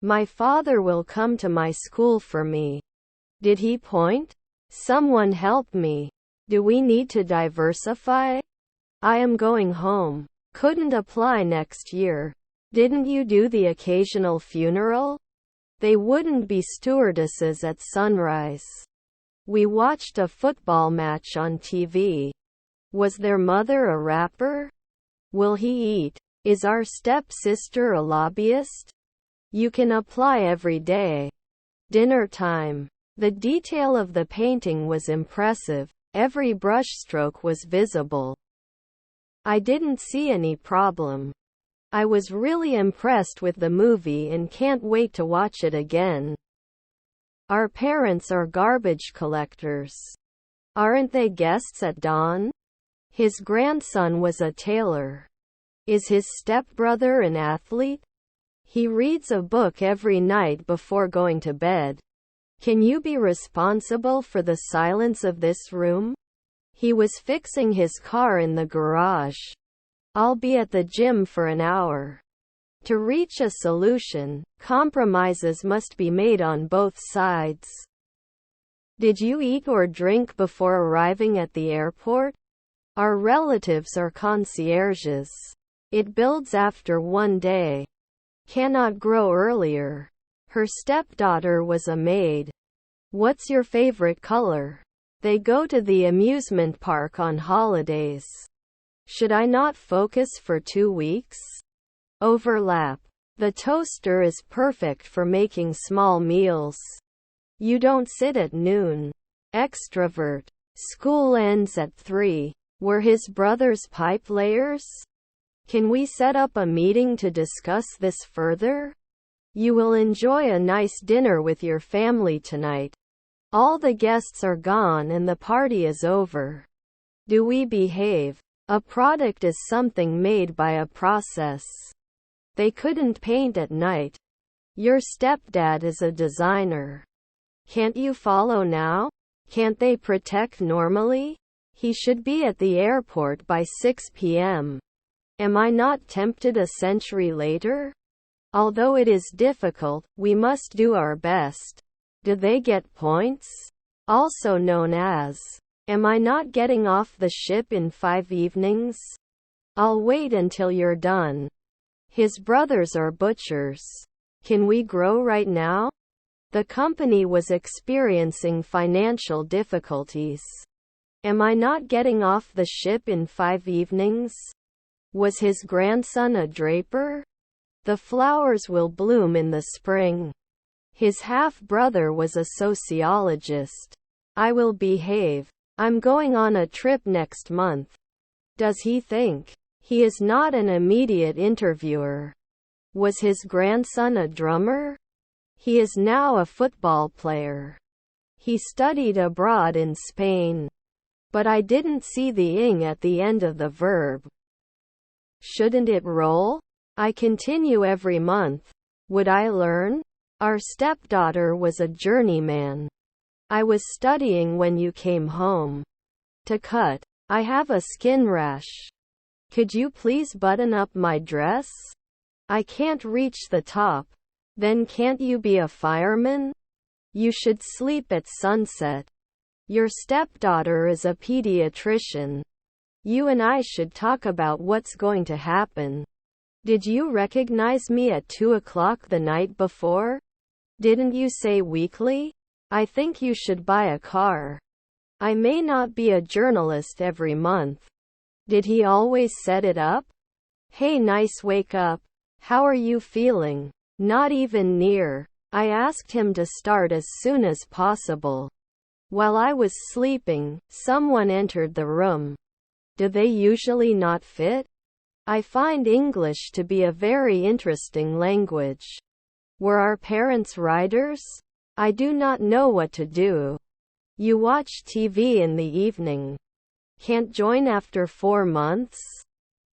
My father will come to my school for me. Did he point? Someone help me. Do we need to diversify? I am going home. Couldn't apply next year. Didn't you do the occasional funeral? They wouldn't be stewardesses at sunrise. We watched a football match on TV. Was their mother a rapper? Will he eat? Is our stepsister a lobbyist? You can apply every day. Dinner time. The detail of the painting was impressive. Every brushstroke was visible. I didn't see any problem. I was really impressed with the movie and can't wait to watch it again. Our parents are garbage collectors. Aren't they guests at dawn? His grandson was a tailor. Is his stepbrother an athlete? He reads a book every night before going to bed. Can you be responsible for the silence of this room? He was fixing his car in the garage. I'll be at the gym for an hour. To reach a solution, compromises must be made on both sides. Did you eat or drink before arriving at the airport? Our relatives are concierges. It builds after one day. Cannot grow earlier. Her stepdaughter was a maid. What's your favorite color? They go to the amusement park on holidays. Should I not focus for 2 weeks? Overlap. The toaster is perfect for making small meals. You don't sit at noon. Extrovert. School ends at 3. Were his brothers pipe layers? Can we set up a meeting to discuss this further? You will enjoy a nice dinner with your family tonight. All the guests are gone and the party is over. Do we behave? A product is something made by a process. They couldn't paint at night. Your stepdad is a designer. Can't you follow now? Can't they protect normally? He should be at the airport by 6 p.m. Am I not tempted a century later? Although it is difficult, we must do our best. Do they get points? Also known as, am I not getting off the ship in 5 evenings? I'll wait until you're done. His brothers are butchers. Can we grow right now? The company was experiencing financial difficulties. Am I not getting off the ship in 5 evenings? Was his grandson a draper? The flowers will bloom in the spring. His half-brother was a sociologist. I will behave. I'm going on a trip next month. Does he think? He is not an immediate interviewer. Was his grandson a drummer? He is now a football player. He studied abroad in Spain. But I didn't see the ing at the end of the verb. Shouldn't it roll? I continue every month. Would I learn? Our stepdaughter was a journeyman. I was studying when you came home. To cut. I have a skin rash. Could you please button up my dress? I can't reach the top. Then can't you be a fireman? You should sleep at sunset. Your stepdaughter is a pediatrician. You and I should talk about what's going to happen. Did you recognize me at 2 o'clock the night before? Didn't you say weekly? I think you should buy a car. I may not be a journalist every month. Did he always set it up? Hey, nice, wake up. How are you feeling? Not even near. I asked him to start as soon as possible. While I was sleeping, someone entered the room. Do they usually not fit? I find English to be a very interesting language. Were our parents writers? I do not know what to do. You watch TV in the evening. Can't join after 4 months?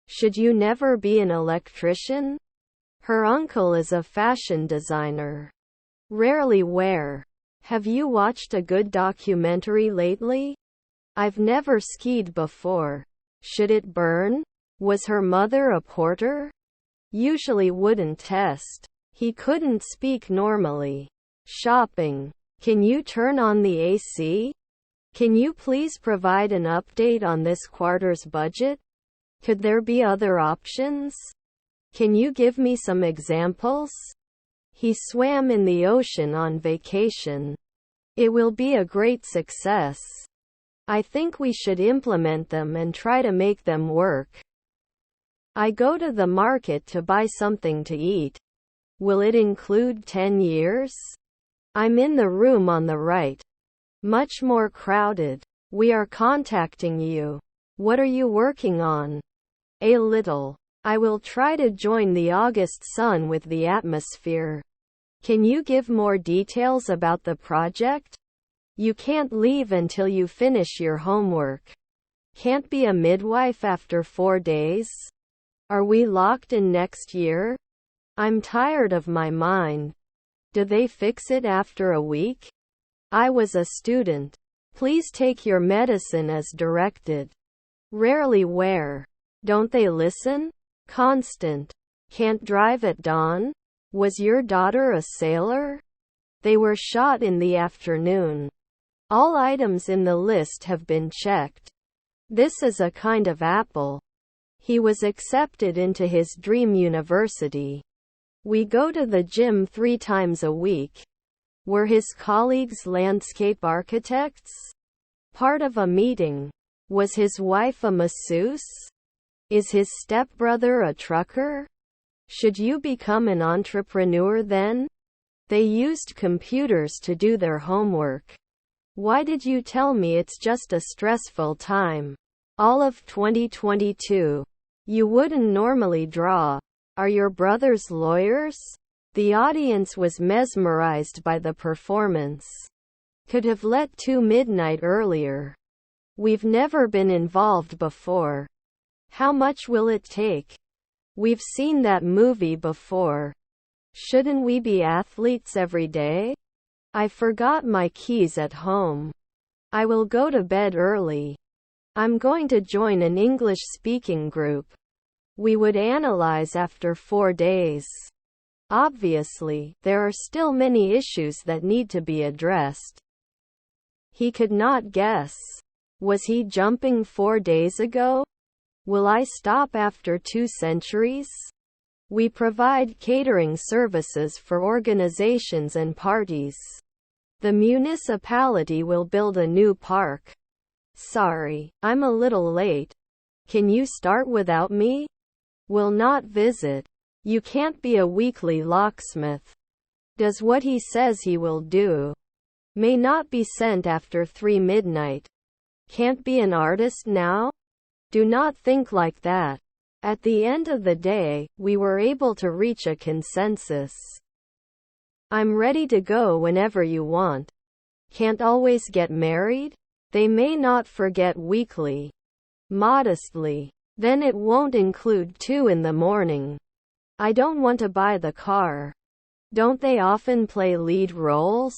Should you never be an electrician? Her uncle is a fashion designer. Rarely wear. Have you watched a good documentary lately? I've never skied before. Should it burn? Was her mother a porter? Usually wouldn't test. He couldn't speak normally. Shopping. Can you turn on the AC? Can you please provide an update on this quarter's budget? Could there be other options? Can you give me some examples? He swam in the ocean on vacation. It will be a great success. I think we should implement them and try to make them work. I go to the market to buy something to eat. Will it include 10 years? I'm in the room on the right. Much more crowded. We are contacting you. What are you working on? A little. I will try to join the August sun with the atmosphere. Can you give more details about the project? You can't leave until you finish your homework. Can't be a midwife after 4 days? Are we locked in next year? I'm tired of my mind. Do they fix it after a week? I was a student. Please take your medicine as directed. Rarely wear. Don't they listen? Constant. Can't drive at dawn? Was your daughter a sailor? They were shot in the afternoon. All items in the list have been checked. This is a kind of apple. He was accepted into his dream university. We go to the gym 3 times a week. Were his colleagues landscape architects? Part of a meeting. Was his wife a masseuse? Is his stepbrother a trucker? Should you become an entrepreneur then? They used computers to do their homework. Why did you tell me it's just a stressful time? All of 2022. You wouldn't normally draw. Are your brothers lawyers? The audience was mesmerized by the performance. Could have let 2 midnight earlier. We've never been involved before. How much will it take? We've seen that movie before. Shouldn't we be athletes every day? I forgot my keys at home. I will go to bed early. I'm going to join an English-speaking group. We would analyze after 4 days. Obviously, there are still many issues that need to be addressed. He could not guess. Was he jumping 4 days ago? Will I stop after 2 centuries? We provide catering services for organizations and parties. The municipality will build a new park. Sorry, I'm a little late. Can you start without me? Will not visit. You can't be a weekly locksmith. Does what he says he will do. May not be sent after 3 midnight. Can't be an artist now? Do not think like that. At the end of the day, we were able to reach a consensus. I'm ready to go whenever you want. Can't always get married? They may not forget weekly. Modestly. Then it won't include 2 in the morning. I don't want to buy the car. Don't they often play lead roles?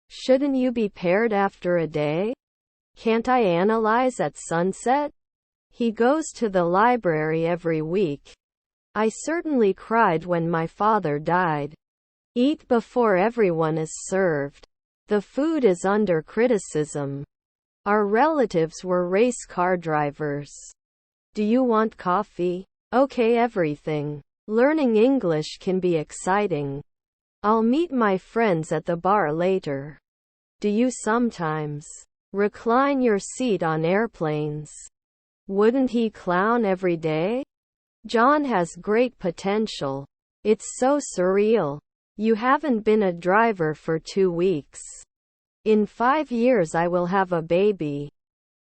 Shouldn't you be paired after a day? Can't I analyze at sunset? He goes to the library every week. I certainly cried when my father died. Eat before everyone is served. The food is under criticism. Our relatives were race car drivers. Do you want coffee? Okay, everything. Learning English can be exciting. I'll meet my friends at the bar later. Do you sometimes recline your seat on airplanes? Wouldn't he clown every day? John has great potential. It's so surreal. You haven't been a driver for 2 weeks. In 5 years I will have a baby.